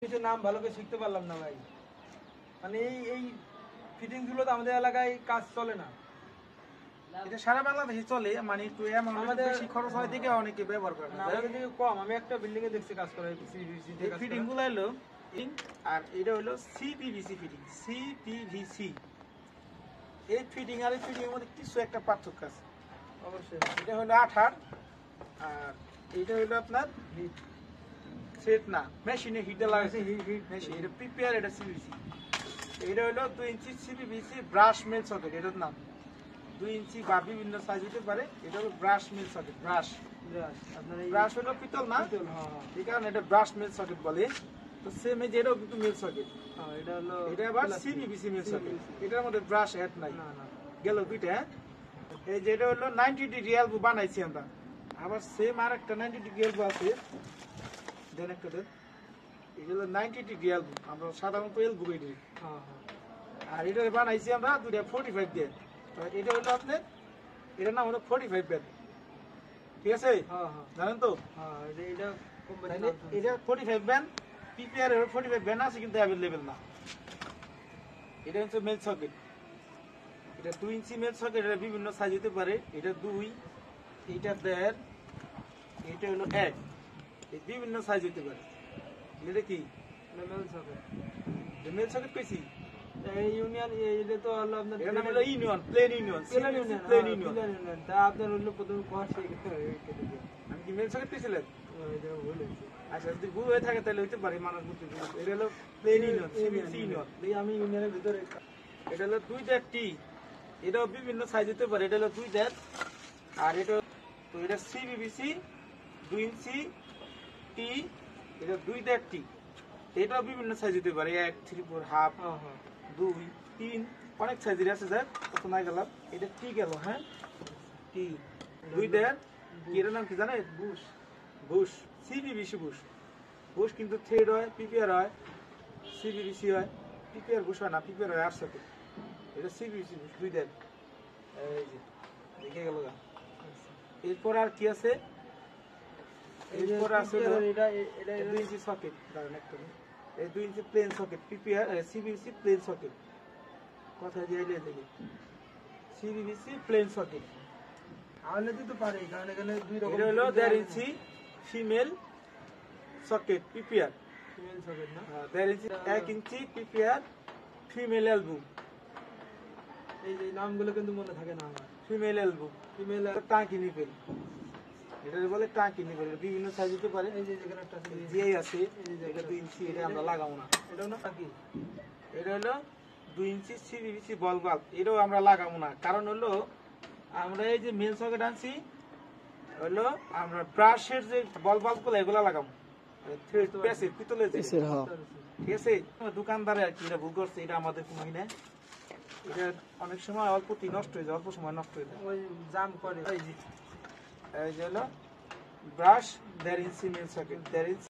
কিছু নাম ভালো করে শিখতে পারলাম না ভাই। মানে এই ফিটিংস গুলো তো আমাদের এলাকায় কাজ চলে না। এটা সারা বাংলাদেশে চলে, মানে একটু আমাদের বেশি খরচ হয় দিকে অনেকে ব্যবহার করে না। আমাদের দিকে কম। আমি একটা বিল্ডিং এ দেখছি কাজ করে সিপিভিসি দিয়ে কাজ ফিটিং গুলো হলো আর এটা হলো সিপিভিসি ফিটিং। সিপিভিসি এই ফিটিং আর এই ফিটিং এর মধ্যে কিছু একটা পার্থক্য আছে অবশ্যই। এটা হলো 18 আর এটা হলো আপনার সেট না, মেশিনে হিটে লাগাইছে। মেশিন এটা পিপিআর, এটা সিপিভিসি। এটা হলো 2 ইঞ্চি সিপিভিসি ব্রাশ মেল সকেট। এটার নাম 2 ইঞ্চি বা বিভিন্ন সাইজ হতে পারে। এটা হলো ব্রাশ মিল সকেট। আপনার এই ব্রাশ হলো পিতল না, পিতল, হ্যাঁ এই কারণে এটা ব্রাশ মিল সকেট বলে। তো সেম এই যেটাও কিন্তু মিল সকেট, হ্যাঁ। এটা হলো এটা আবার সিপিভিসি মিল সকেট। এটার মধ্যে ব্রাশ অ্যাড নাই। না না গেল দুইটা। এই যেটা হলো 90 ডিগ্রি এলবো বানাইছি আমরা। আবার সেম আর একটা 90 ডিগ্রি এলবো আছে। দেন একটা দেন। এটা হলো 90 ডিগ্রি এলবো, আমরা সাধারণত এলবো দিই। হ্যাঁ হ্যাঁ। আর এটা বানাইছি আমরা দুইটা 45 দিয়ে। তো এটা হলো আপনার, এটার নাম হলো 45 ব্যান্ড। ঠিক আছে, হ্যাঁ হ্যাঁ জানেন তো? হ্যাঁ। এটা তাহলে এটা 45 ব্যান্ড। পিপিআর এর 45 ব্যান্ড আছে কিন্তু অ্যাভেলেবেল না। এটা হচ্ছে মেল সকেট। এটা 2 ইঞ্চি মেল সকেট। এটা বিভিন্ন সাইজ হতে পারে। এটা 2, এটা 1.5, এটা হলো 1। এই বিভিন্ন সাইজ হতে পারে। এটা কি মেল সকেট। মেল সকেট কইছি? এই ইউনিয়ন এটা তো হলো আপনার এর নাম হলো union, plane union, plane union. Plane union. তা আপনার হলো প্রথম কোর্সে কেটে দিয়ে আমি কি মেল সকেট কইছিলেন? এটা ভুল হয়েছে। আচ্ছা, যদি ভুল হয়ে থাকে তাহলে হইতে পারে, মানুষ বুঝতে পারে। এটা হলো প্লেন ইউনিয়ন, সিবিসি ইউনিয়ন। এই আমি ইউনিয়নের ভিতরে এটা হলো 2.5 টি। এটাও বিভিন্ন সাইজ হতে পারে। এটা হলো 2.5 আর এটা তো এটা সিবিবিসি 2 ইঞ্চি টি। এটা 2.5 টি। এটাও বিভিন্ন সাইজ হতে পারে। 1, 3, 4, হাফ, হ্যাঁ হ্যাঁ 2, 3, অনেক সাইজের আছে স্যার। কত না গেলাম। এটা টি গেল, হ্যাঁ টি 2.5। এর নাম কি জানেন? Bush. Bush, CPVC bush. Bush কিন্তু থ্রেড হয়, পিপিআর হয়, সিবিবিসি হয়। পিপিআর বুশ হয় না, পিপিআর হয় 800 তে। এটা সিবিবিসি বুশ 2.5। এই যে দেখে গেল গা। এরপর আর কি আছে? এরপর আছে এটা এটা 2 ইঞ্চি সকেট। দাঁড়ান একটা মিনিট। এই 2 inch plain socket, PPR CPVC plain socket. কথা দিয়ে দেখি সিবিবিসি প্লেন সকেট। আনলে তো পারে, কারণ এখানে দুই রকম। এটা হলো 1.5 inch female socket, PPR. Female socket না? 1.5 inch 1 inch PPR female elbow. এই যে নামগুলো কিন্তু মনে থাকে না আমার। ফিমেল এলবো, ফিমেল টাঙ্কি নিপেল। এটা বলে টাঙ্কি নিপেল। বিভিন্ন সাইজ হতে পারে। এই যে যেখানে একটা আছে যেই আছে, এটা 2 ইঞ্চি। এটা আমরা লাগাবো না। এটাও না কি? এটা হলো 2 ইঞ্চি সিবিবিসি বল বাল্ব। এটাও আমরা লাগাবো না। কারণ হলো আমরা এই যে মেল সকেট আনছি, হলো আমরা ব্রাশের যে বল বাল্ব গুলো এগুলা লাগাবো। থ্রেড প্যাসের পিতলের যে। ঠিক আছে, দোকানদারে আর কি এটা ভুল করছে, এটা আমাদের কোনো ই নাই। এটা অনেক সময় অল্পতি নষ্ট হয়ে যায়, অল্প সময় নষ্ট হয়ে যায়। ওই জাম করে। এই যে হলো ব্রাশ 1.5 ইঞ্চি মেল সকেট, 1.5 ইঞ্চি